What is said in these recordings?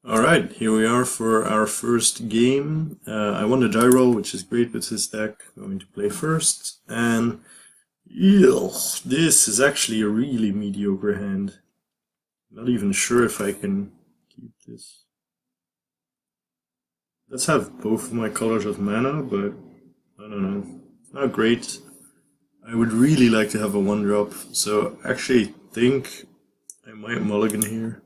Alright, here we are for our first game. I won the die roll, which is great with this deck. I'm going to play first. And this is actually a really mediocre hand. Not even sure if I can keep this. Let's have both of my colors of mana, but I don't know. Not great. I would really like to have a 1-drop, so actually think I might mulligan here.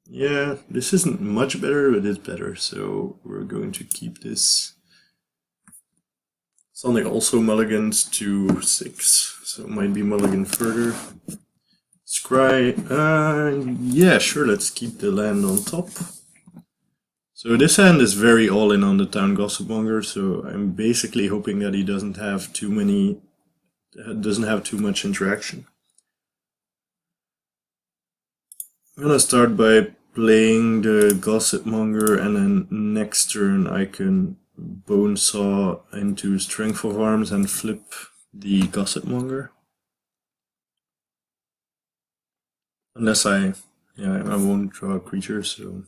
Yeah, this isn't much better, but it's better, so we're going to keep this. Something also mulligans to 6, so it might be mulligan further. Scry, yeah, sure, let's keep the land on top. So this hand is very all in on the town gossipmonger, so I'm basically hoping that he doesn't have too much interaction. I'm gonna start by playing the gossipmonger, and then next turn I can bone saw into strength of arms and flip the gossipmonger. Unless I won't draw a creature, so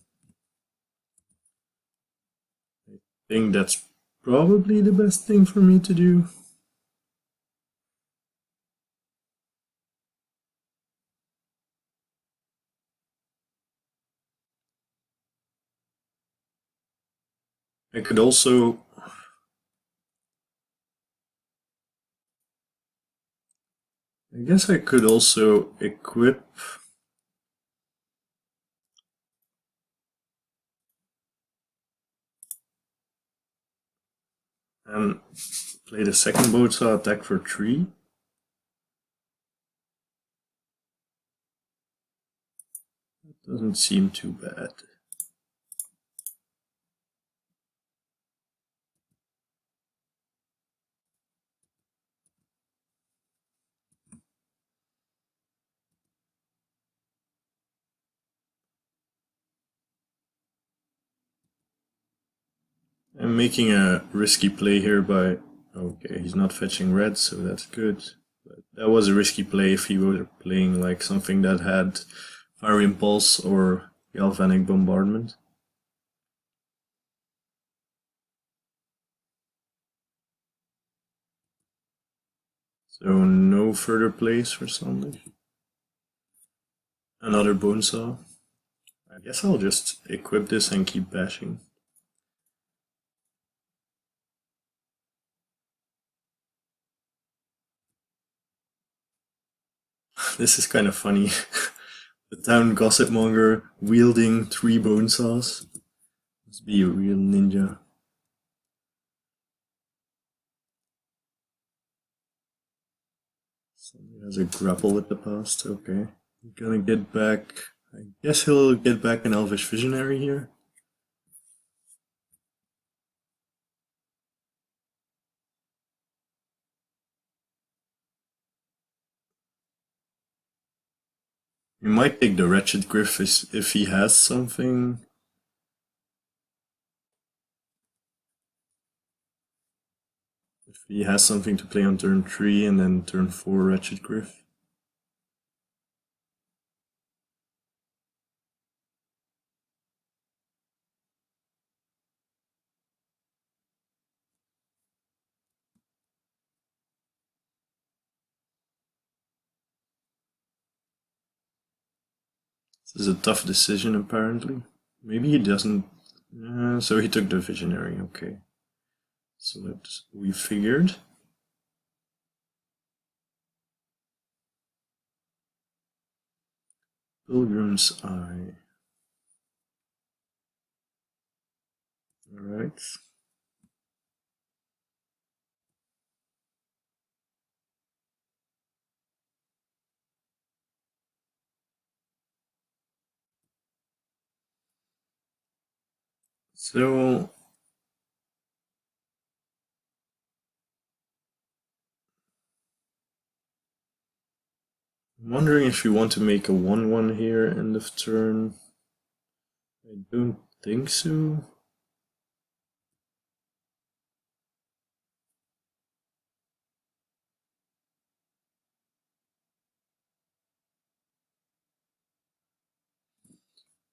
I think that's probably the best thing for me to do. I could also I guess I could also equip and play the second boat saw attack for 3. That doesn't seem too bad. I'm making a risky play here by... Okay, he's not fetching red, so that's good. But that was a risky play if he were playing like something that had Fire Impulse or Galvanic Bombardment. So no further plays for Sunday. Another bone saw. I guess I'll just equip this and keep bashing. This is kind of funny. The town gossipmonger wielding 3 bone saws. Must be a real ninja. Somebody has a grapple with the past, okay. Gonna get back... I guess he'll get back an Elvish Visionary here. He might take the Wretched Griff if he has something. If he has something to play on turn 3 and then turn 4 Wretched Griff. This is a tough decision apparently. Maybe he doesn't... so he took the Visionary, okay. So that we figured. Pilgrim's Eye. Alright. So I'm wondering if you want to make a 1-1 here end of turn. I don't think so.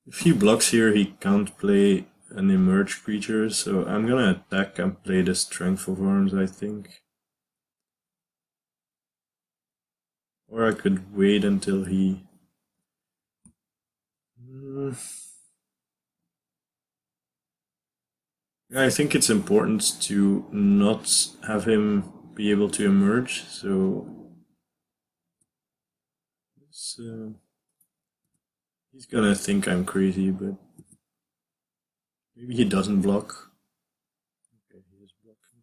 If he blocks here, he can't play an emerge creature, so I'm gonna attack and play the Strength of Arms, I think. Or I could wait until he... I think it's important to not have him be able to emerge, so he's gonna think I'm crazy, but maybe he doesn't block. Okay, he is blocking.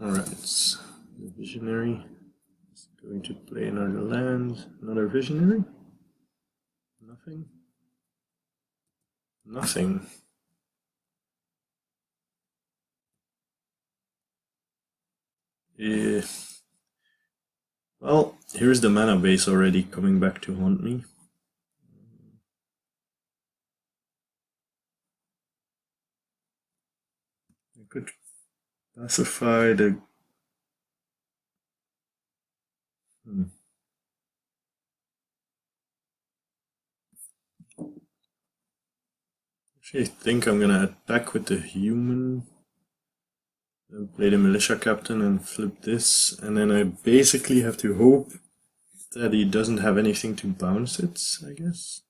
Alright, the Visionary is going to play another land, another Visionary. Nothing. Nothing. Eh, well, here's the mana base already coming back to haunt me. I could pacify the... Actually, I think I'm gonna attack with the human, then play the militia captain and flip this, and then I basically have to hope that he doesn't have anything to bounce it, I guess.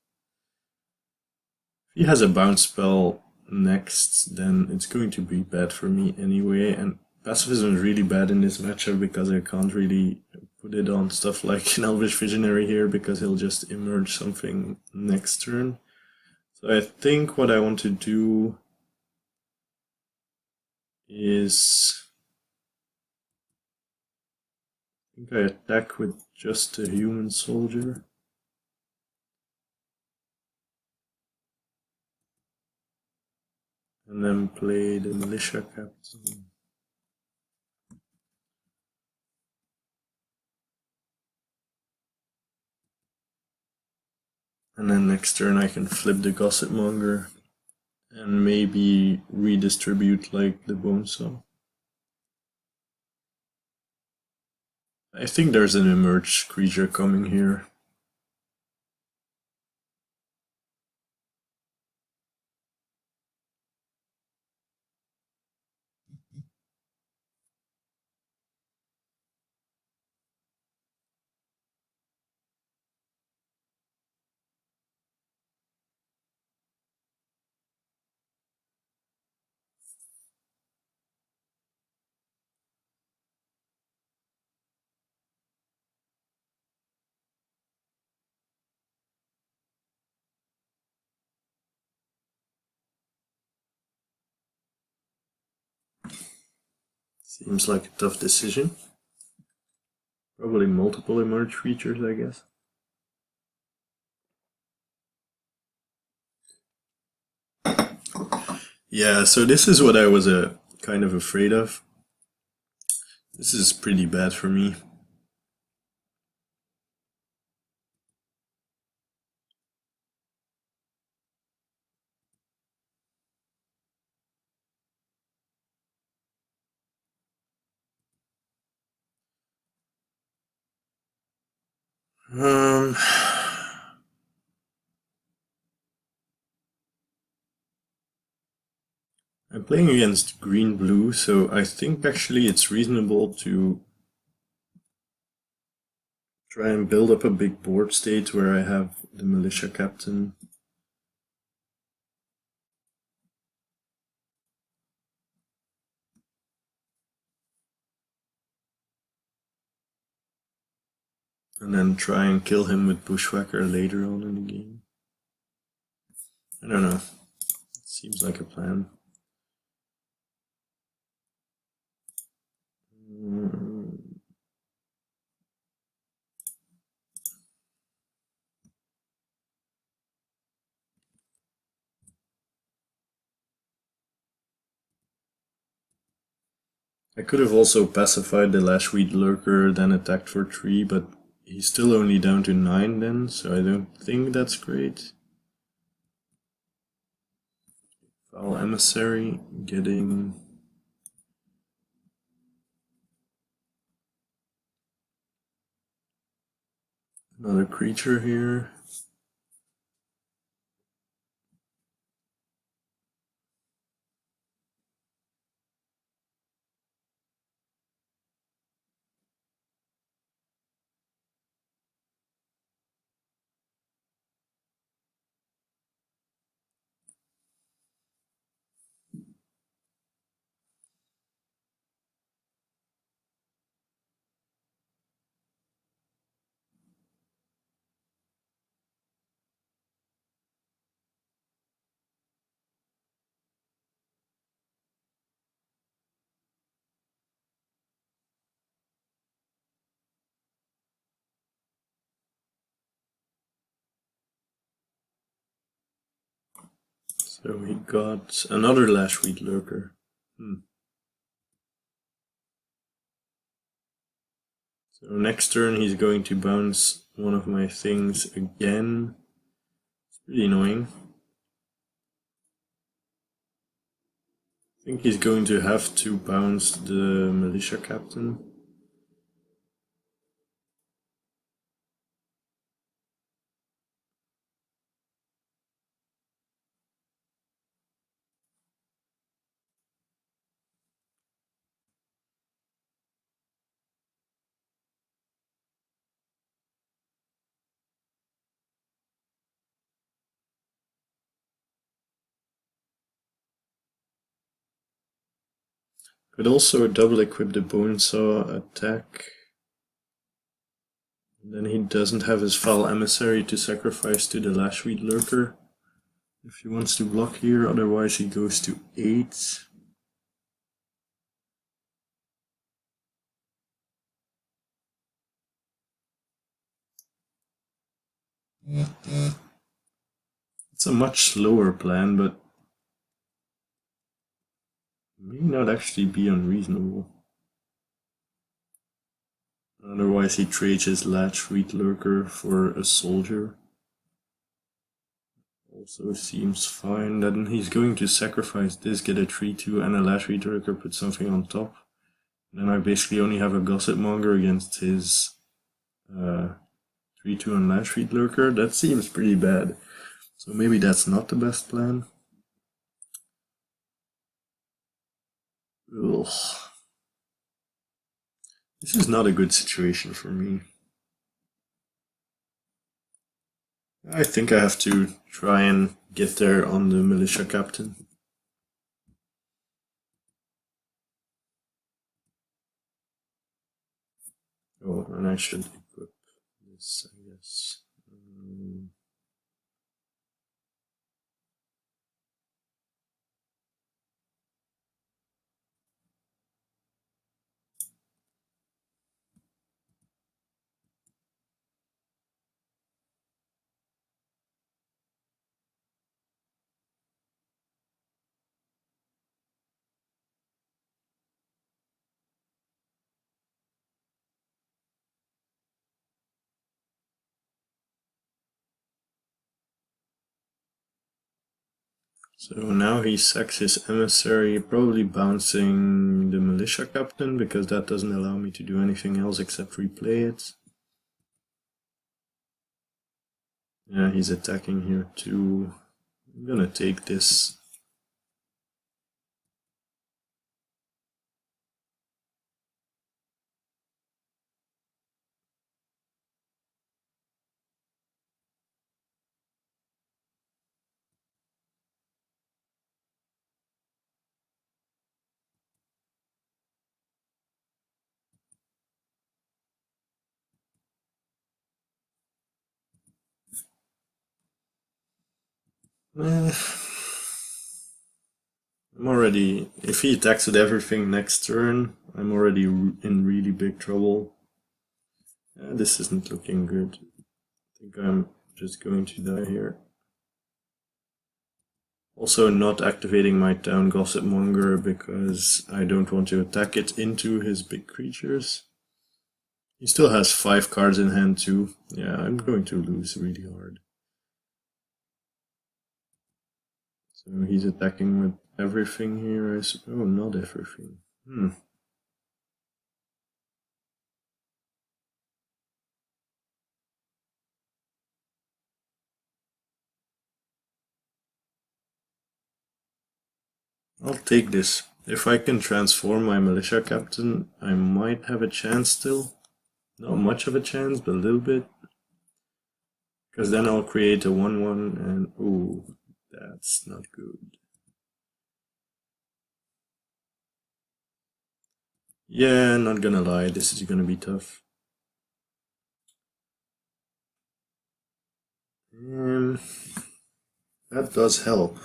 If he has a bounce spell next, then it's going to be bad for me anyway, and pacifism is really bad in this matchup because I can't really put it on stuff like an Elvish Visionary here because he'll just emerge something next turn. So I think what I want to do is... I think I attack with just a human soldier. And then play the militia captain. And then next turn I can flip the Gossip Monger and maybe redistribute like the Bonesaw. I think there's an emerge creature coming here. Seems like a tough decision. Probably multiple emerge creatures, I guess. Yeah, so this is what I was kind of afraid of. This is pretty bad for me. Um, I'm playing against green-blue, so I think actually it's reasonable to try and build up a big board state where I have the militia captain. And then try and kill him with Bushwhacker later on in the game. I don't know. It seems like a plan. I could have also pacified the Lashweed Lurker, then attacked for 3, but he's still only down to 9 then, so I don't think that's great. Foul Emissary, getting... another creature here. So he got another Lashweed Lurker. So next turn he's going to bounce one of my things again. It's pretty annoying. I think he's going to have to bounce the Militia Captain. Could also double equip the Bonesaw attack. And then he doesn't have his Foul Emissary to sacrifice to the Lashweed Lurker if he wants to block here, otherwise he goes to 8. It's a much slower plan, but may not actually be unreasonable. Otherwise he trades his Lashweed Lurker for a soldier. Also seems fine. Then he's going to sacrifice this, get a 3-2 and a Lashweed Lurker, put something on top. Then I basically only have a Gossip Monger against his 3-2 and Lashweed Lurker. That seems pretty bad. So maybe that's not the best plan. Ugh. This is not a good situation for me. I think I have to try and get there on the Militia Captain. Oh, and I should equip this, I guess. So now he sacks his Emissary, probably bouncing the Militia Captain, because that doesn't allow me to do anything else except replay it. Yeah, he's attacking here too. I'm gonna take this. I'm already, if he attacks with everything next turn, I'm already in really big trouble. This isn't looking good. I think I'm just going to die here. Also not activating my town gossip monger because I don't want to attack it into his big creatures. He still has 5 cards in hand too. Yeah, I'm going to lose really hard. So he's attacking with everything here. Oh, not everything. I'll take this. If I can transform my militia captain, I might have a chance still. Not much of a chance, but a little bit. Because then I'll create a 1-1 and ooh, that's not good. Yeah, not gonna lie, this is gonna be tough. Um, that does help.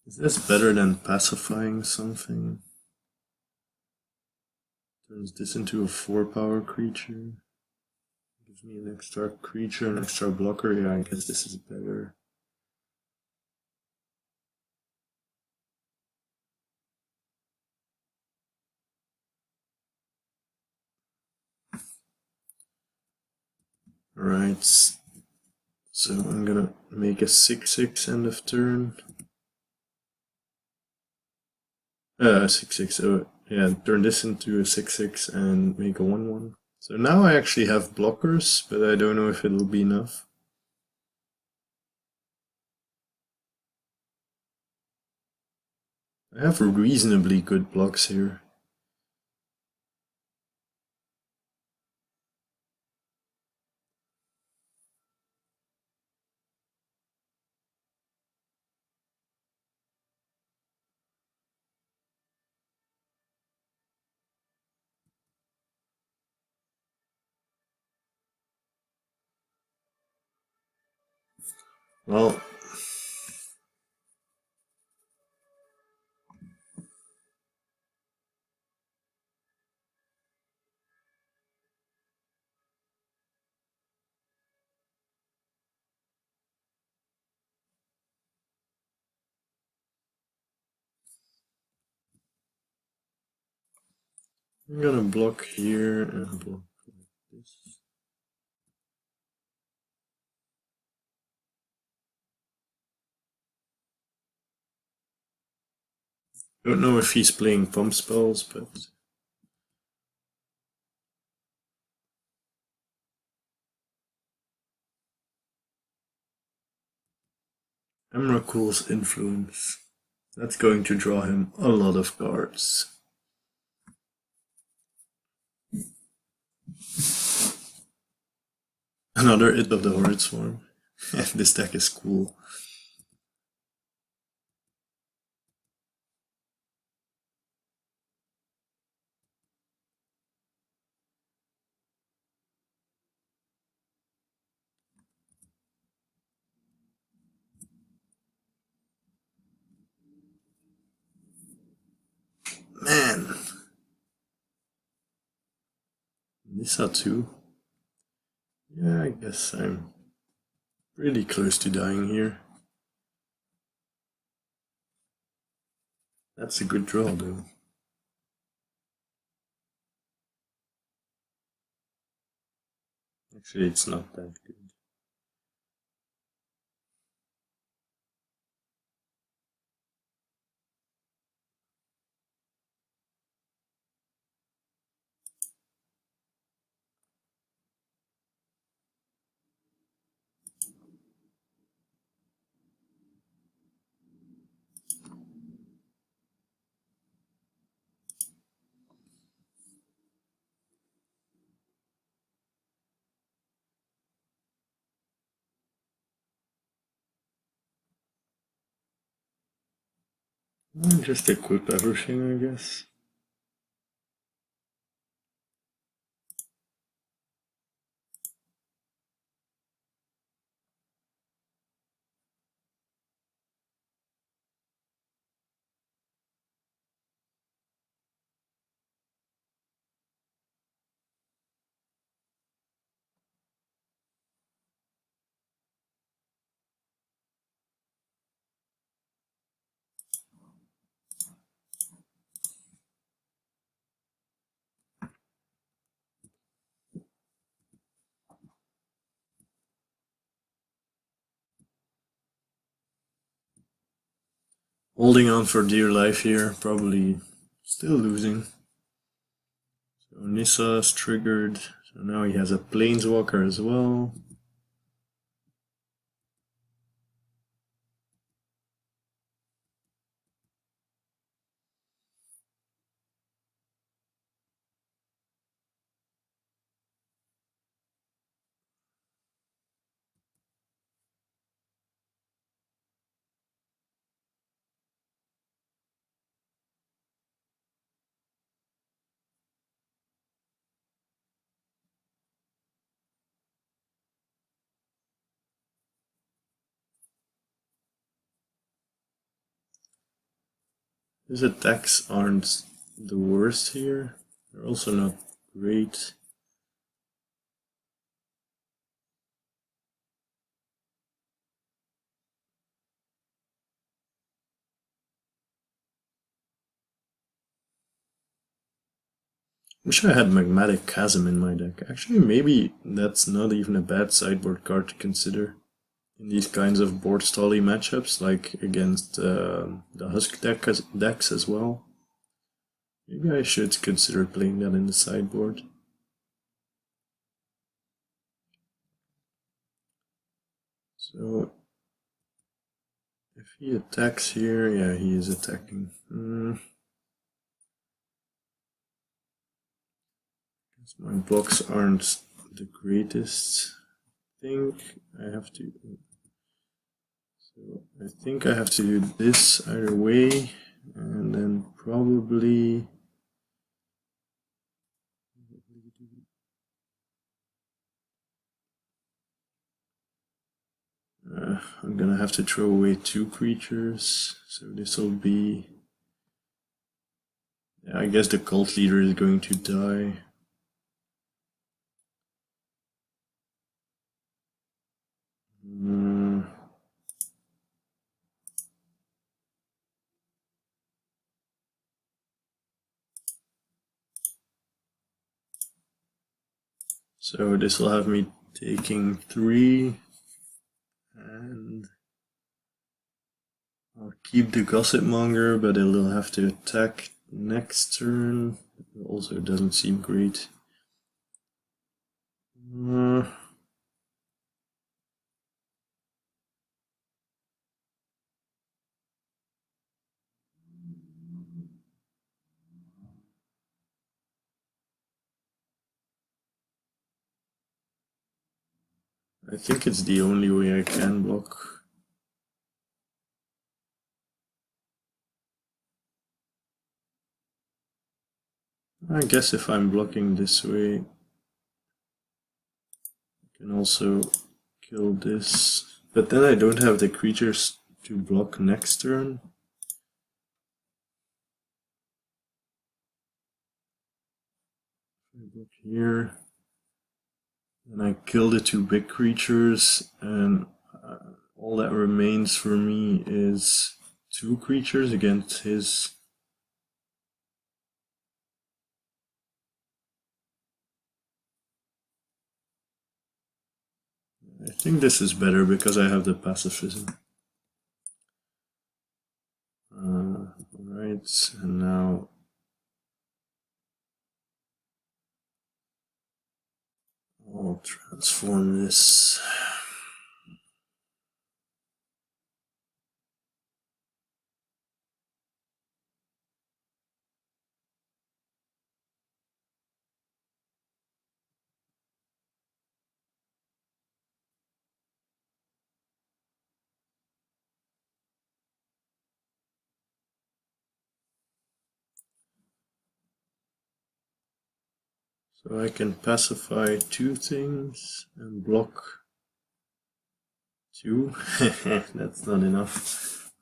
Is this better than pacifying something? Turns this into a 4-power creature. Gives me an extra creature, an extra blocker. Yeah, I guess this is better. Alright, so I'm gonna make a 6-6 end of turn. 6-6. Oh, yeah, turn this into a 6-6 and make a 1-1. So now I actually have blockers, but I don't know if it'll be enough. I have reasonably good blocks here. Well, I'm gonna block here and block like this. Don't know if he's playing pump spells, but Emrakul's influence. That's going to draw him a lot of cards. Another hit of the Horrid Swarm. This deck is cool. Man. Nissa too. Yeah, I guess I'm pretty close to dying here. That's a good draw though. Actually, it's not that good. Just equip everything, I guess. Holding on for dear life here, probably still losing. So Nissa's triggered, so now he has a Planeswalker as well. His attacks aren't the worst here. They're also not great. Wish I had Magmatic Chasm in my deck. Actually, maybe that's not even a bad sideboard card to consider in these kinds of board stally matchups, like against the Husk decks as well. Maybe I should consider playing that in the sideboard. So, if he attacks here, yeah, he is attacking. My blocks aren't the greatest. I think I have to do this either way, and then probably I'm gonna have to throw away 2 creatures, so this will be... Yeah, I guess the cult leader is going to die. So this will have me taking 3, and I'll keep the Gossip Monger, but it'll have to attack next turn. It also doesn't seem great. I think it's the only way I can block. I guess if I'm blocking this way, I can also kill this. But then I don't have the creatures to block next turn. I block here, and I kill the 2 big creatures, and all that remains for me is 2 creatures against his. I think this is better because I have the pacifism. Alright, and now I'll transform this. So I can pacify 2 things and block 2. That's not enough.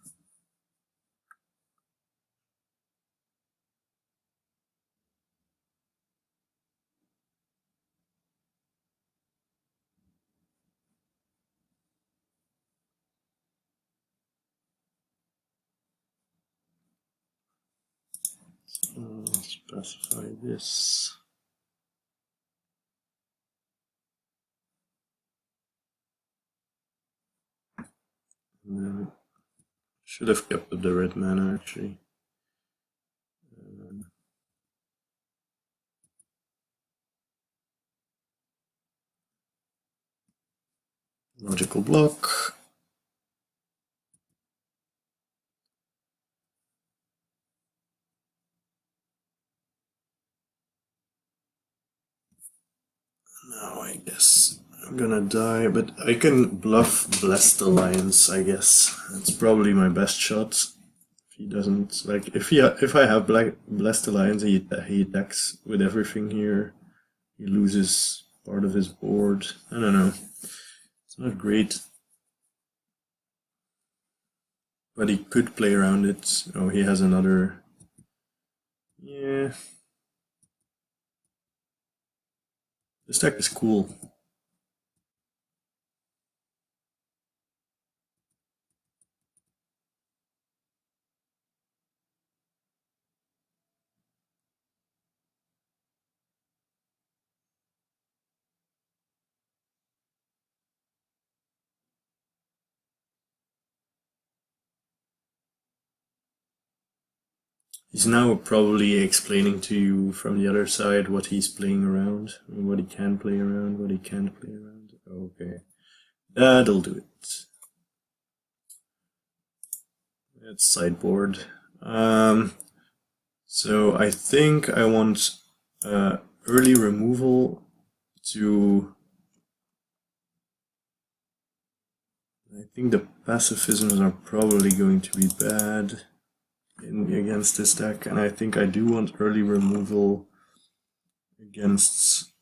So let's pacify this. And then Should have kept up the red mana actually. Logical block. Now I guess I'm gonna die, but I can bluff Blessed Alliance, I guess. That's probably my best shot. If he doesn't, like, if I have Blessed Alliance, he attacks with everything here. He loses part of his board. I don't know. It's not great. But he could play around it. Oh, he has another... Yeah. This deck is cool. He's now probably explaining to you from the other side what he's playing around, what he can play around, what he can't play around. Okay, that'll do it. That's sideboard. So I think I want early removal to... I think the pacifisms are probably going to be bad against this deck, and I think I do want early removal against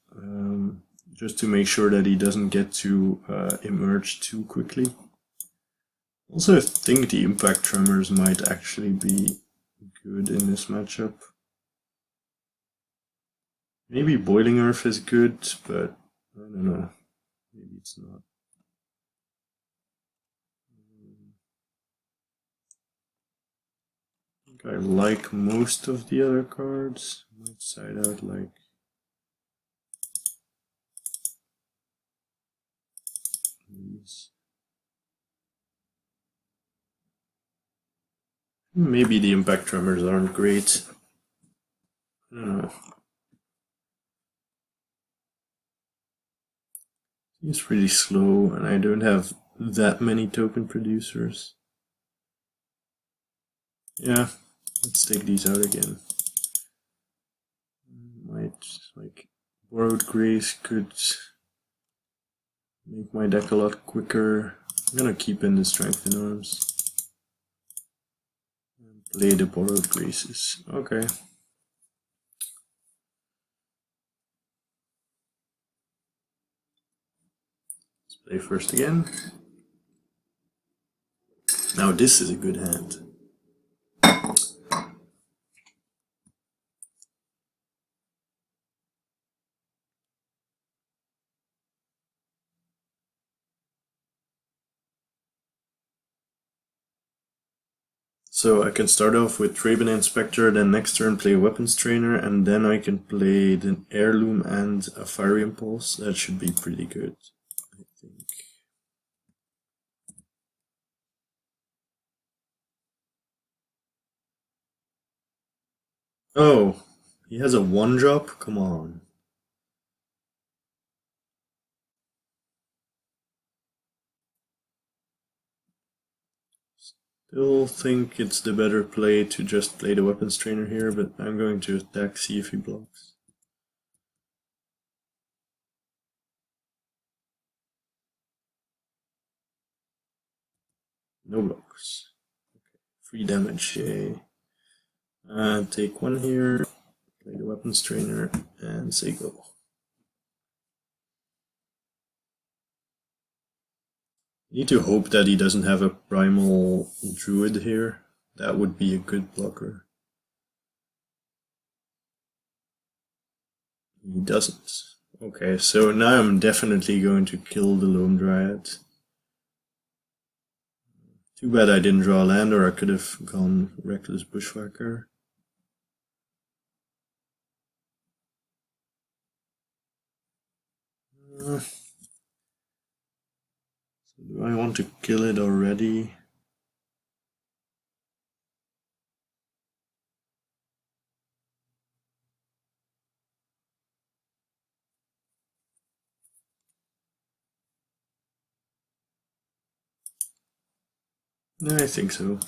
just to make sure that he doesn't get to emerge too quickly. Also, I think the Impact Tremors might actually be good in this matchup. Maybe Boiling Earth is good, but I don't know. Maybe it's not. I like most of the other cards. Might side out like these. Maybe the Impact Tremors aren't great. I don't know. It's really slow, and I don't have that many token producers. Yeah, let's take these out again. Might, like, Borrowed Grace could make my deck a lot quicker. I'm gonna keep in the Strength in Arms. And play the Borrowed Graces. Okay. Let's play first again. Now this is a good hand. So I can start off with Traben Inspector, then next turn play Weapons Trainer, and then I can play the Heirloom and a Fiery Impulse. That should be pretty good, I think. Oh, he has a 1-drop? Come on. Still think it's the better play to just play the Weapons Trainer here, but I'm going to attack, see if he blocks. No blocks. Okay. 3 damage, yay. Take 1 here, play the Weapons Trainer, and say go. Need to hope that he doesn't have a Primal Druid here. That would be a good blocker. He doesn't. Okay, so now I'm definitely going to kill the Lone Dryad. Too bad I didn't draw a land, or I could have gone Reckless Bushwhacker. So do I want to kill it already? Yeah, I think so.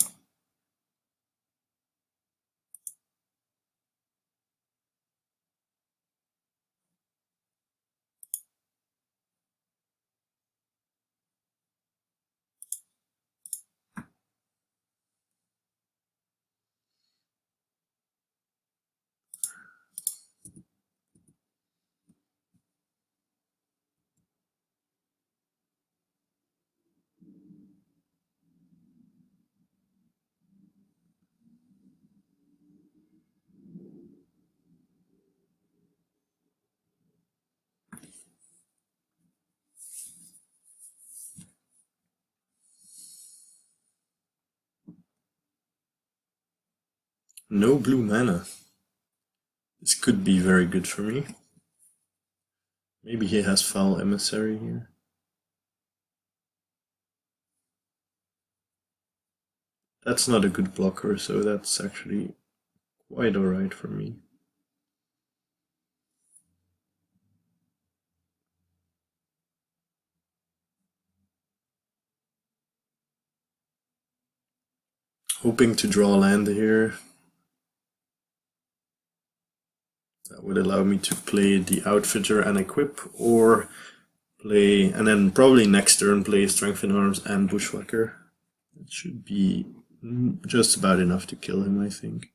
No blue mana. This could be very good for me. Maybe he has Foul Emissary here. That's not a good blocker, so that's actually quite alright for me. Hoping to draw land here. That would allow me to play the Outfitter and equip, or play, and then probably next turn play Strength in Arms and Bushwhacker. That should be just about enough to kill him, I think.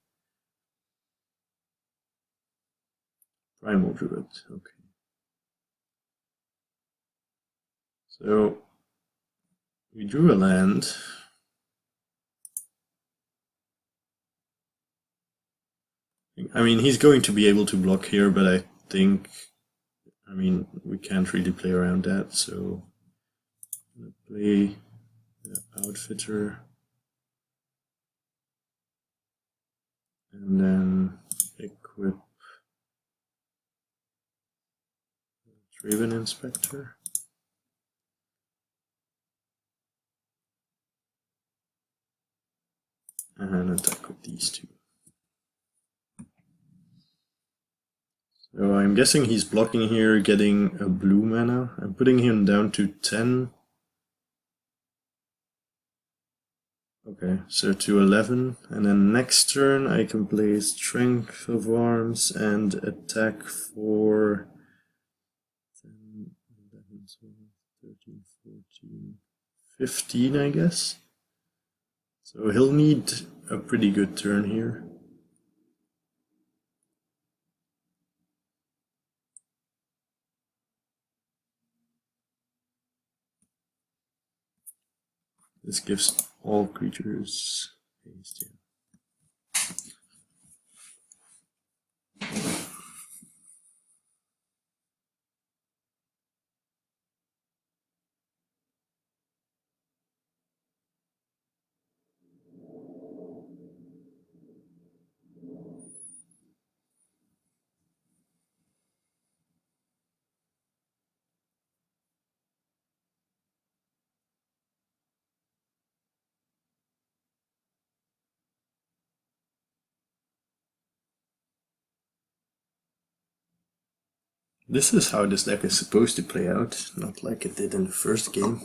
Primal Druid, okay. So, we drew a land. I mean, he's going to be able to block here, but I think, I mean, we can't really play around that, so I'm gonna play the Outfitter, and then equip Draven Inspector. And attack with these two. So I'm guessing he's blocking here, getting a blue mana. I'm putting him down to 10. Okay, so to 11. And then next turn I can play Strength of Arms and attack for 10, 11, 12, 13, 14, 15, I guess. So he'll need a pretty good turn here. This gives all creatures haste. This is how this deck is supposed to play out, not like it did in the first game.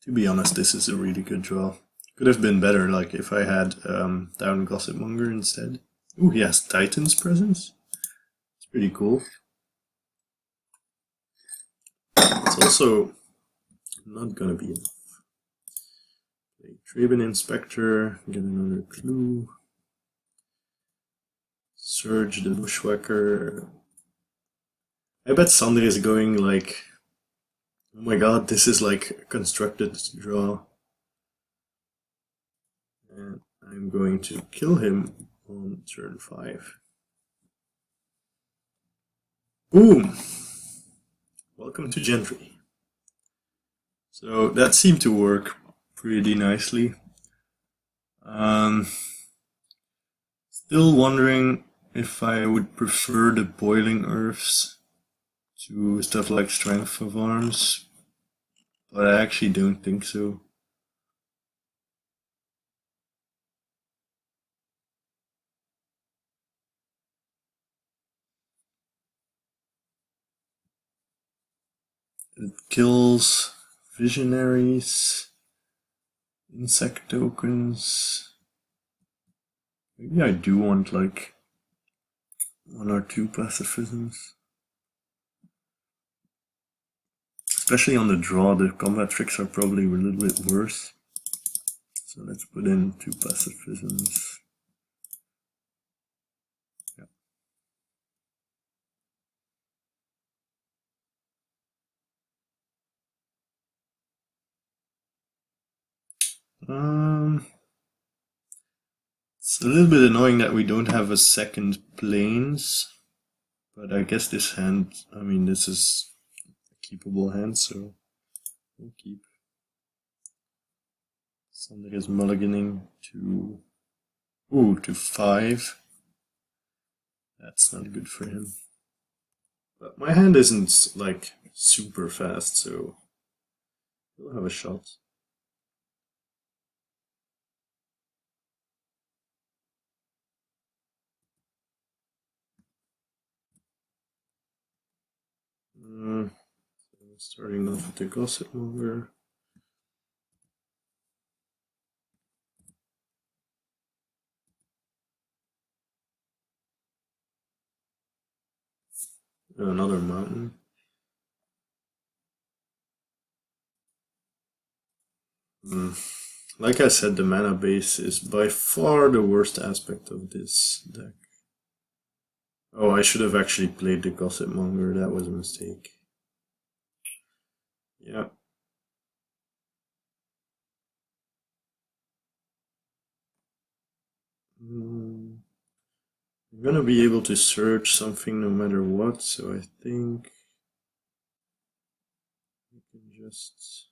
To be honest, this is a really good draw. Could have been better, like if I had down Gossipmonger instead. Ooh, he has Titan's Presence. It's pretty cool. It's also not gonna be enough. Play Draven Inspector, get another clue. Surge the Bushwhacker. I bet Sandri is going like, oh my god, this is like a constructed draw. And I'm going to kill him on turn 5. Boom! Welcome to Gentry. So that seemed to work pretty nicely. Still wondering if I would prefer the Boiling Earths to stuff like Strength of Arms, but I actually don't think so. It kills visionaries, insect tokens. Maybe I do want like 1 or 2 pacifisms. Especially on the draw, the combat tricks are probably a little bit worse. So let's put in 2 pacifisms. Yeah. It's a little bit annoying that we don't have a second planes, but I guess this hand, I mean, this is a keepable hand, so we'll keep. Something is mulliganing to, to 5. That's not good for him. But my hand isn't like super fast, so he'll have a shot. So starting off with the gossip monger. Another mountain. Like I said, the mana base is by far the worst aspect of this deck. Oh, I should have actually played the gossip monger. That was a mistake. Yeah. I'm gonna be able to search something no matter what, so I think we can just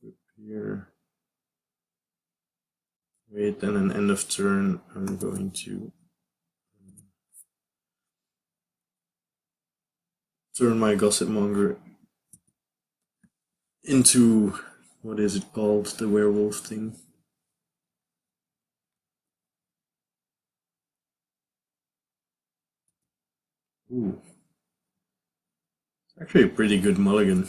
equip here. Wait, then an end of turn, I'm going to turn my gossip monger into, what is it called, the werewolf thing. Ooh. It's actually a pretty good mulligan.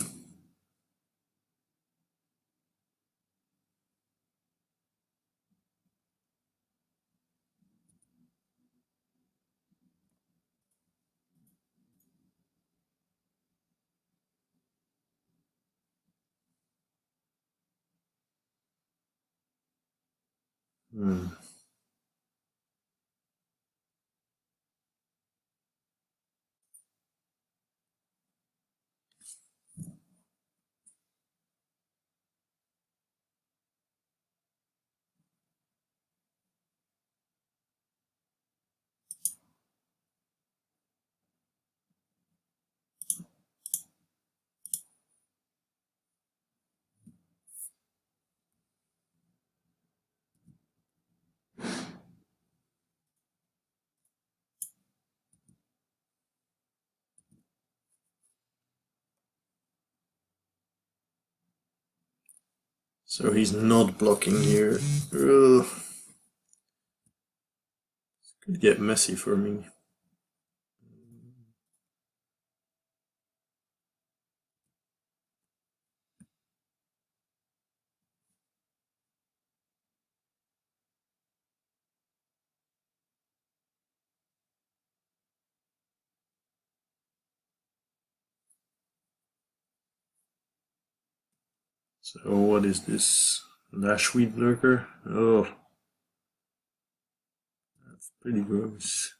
Hmm. So he's not blocking here. Ugh. Could get messy for me. So what is this? Lashweed lurker? Oh, that's pretty gross.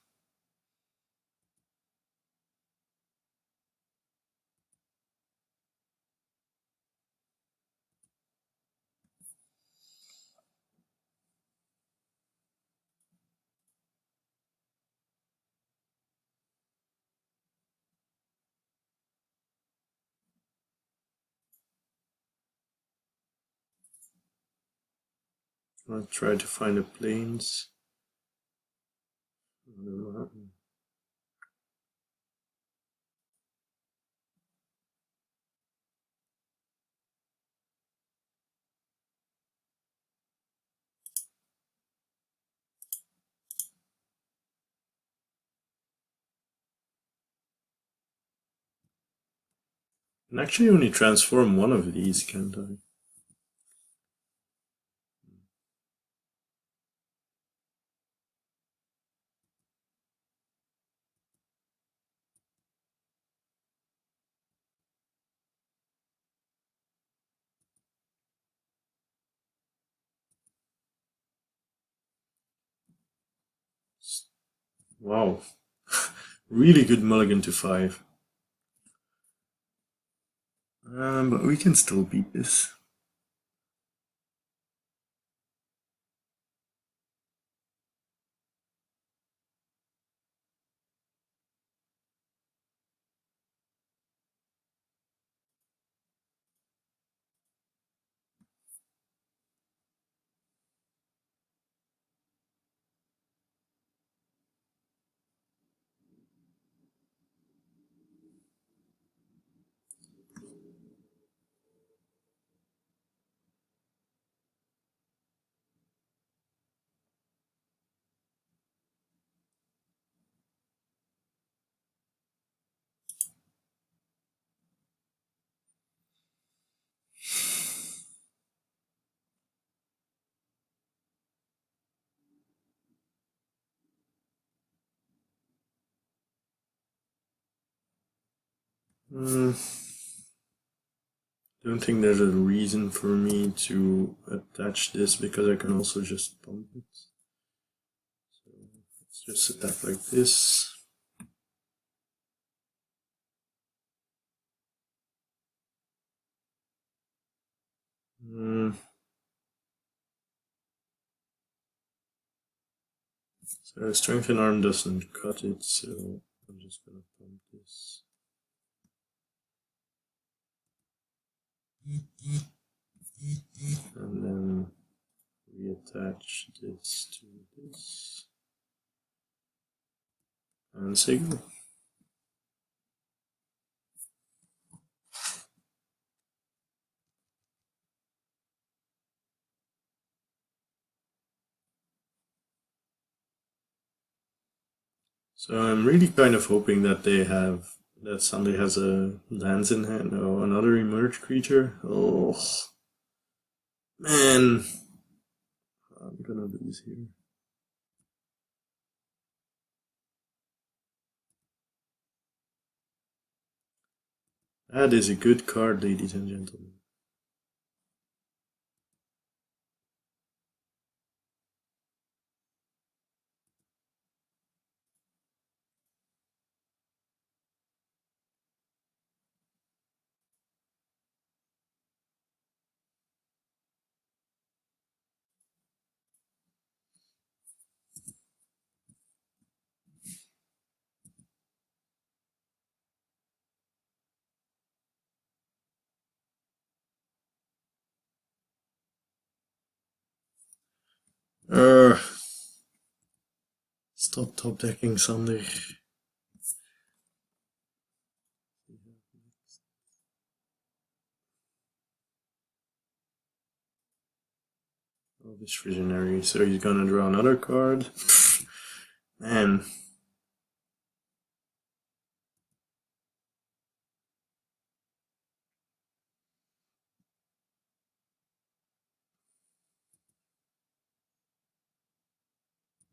I'll try to find the plains. can actually only transform one of these, can't I? Wow. Really good mulligan to 5. But we can still beat this. Hmm. Don't think there's a reason for me to attach this because I can also just pump it. So let's just attack like this. So strength and arm doesn't cut it, so I'm just gonna pump this. And then reattach this to this. And say go. So I'm really kind of hoping that that Sunday has a lands in hand. Oh, another emerge creature. Oh man, I'm gonna lose here. That is a good card, ladies and gentlemen. Uh, Stop top decking Sunday. Oh, this visionary. So he's gonna draw another card. Man.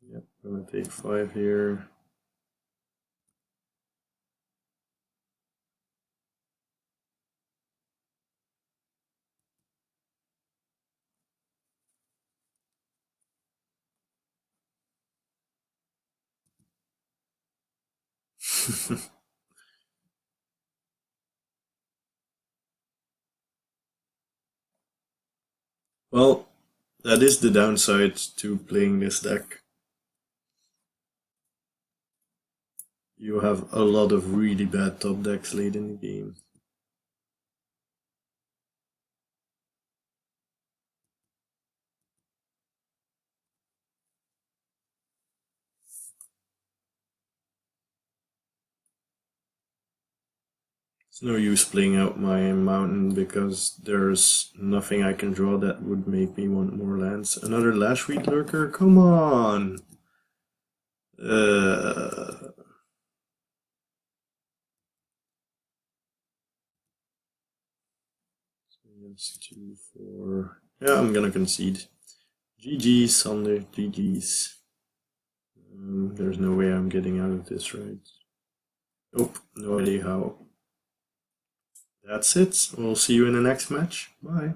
Yep, I'm gonna take 5 here. Well, that is the downside to playing this deck. You have a lot of really bad top decks late in the game. It's no use playing out my mountain because there's nothing I can draw that would make me want more lands. Another Lashweed Lurker? Come on! Uh, Minus 2, 4. Yeah, I'm gonna concede. GG's, Sander, GG's. There's no way I'm getting out of this, right? Nope, no idea how. That's it. We'll see you in the next match. Bye.